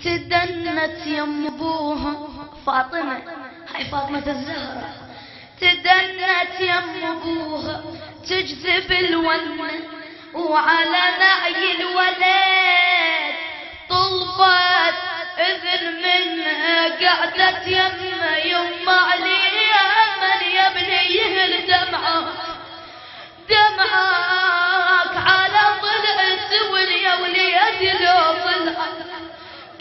تدنت يم ابوها فاطمة، هاي فاطمة الزهرة، تدنت يم ابوها تجذب الونة، وعلى نعي الولد طلبت اذن منها، قعدت يما عليا من يا ابني يهل دمعك على ضلع وليا وليد لو طلعت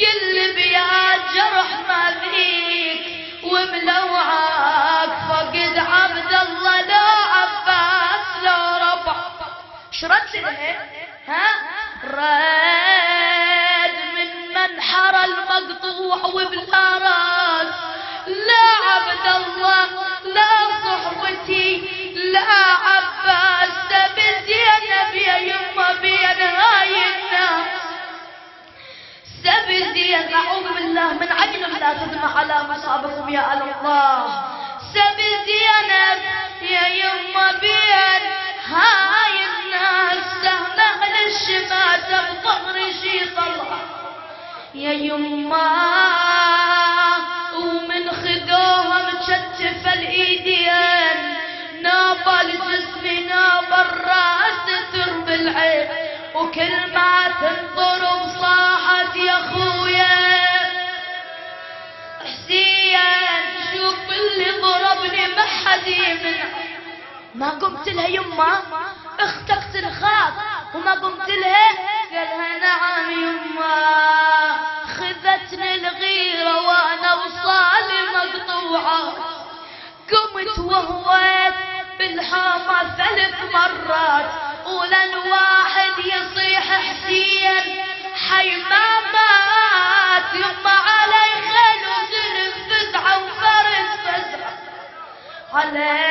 قلب يا جرح ما فيك وملوعك، فقد عبد الله لا عباس لا ربع. شرد لها راد من منحر المقطوع وبلا راس، لا عبد الله لا صحبتي لا عباس، تبي زينب يا يما بين هاي الناس، سبي زينب أعوذ بالله من عين لا تدمع على مصابكم يا الله، سبي زينب يا يما بين هاي الناس، سهم أهل الشماتة بظهر شي طلع يا يما، ومن خذوها متشتف الايدين، ناب الجسم ناب الراس ترب العين، وكل ما تنضرب صاحت يا خويا حسين، شوف اللي ضربني ما حد يمنع. ما قمت لها يما اختك تنخاف وما قمت لها؟ قالها نعم يما، خذتني الغيرة وانا وصالي مقطوعة، قمت وهويت بالحامة 3 مرات، ولن واحد يصيح حسين حي ما مات، يما علي خيل وزلم فزعة وفرس فزعة علي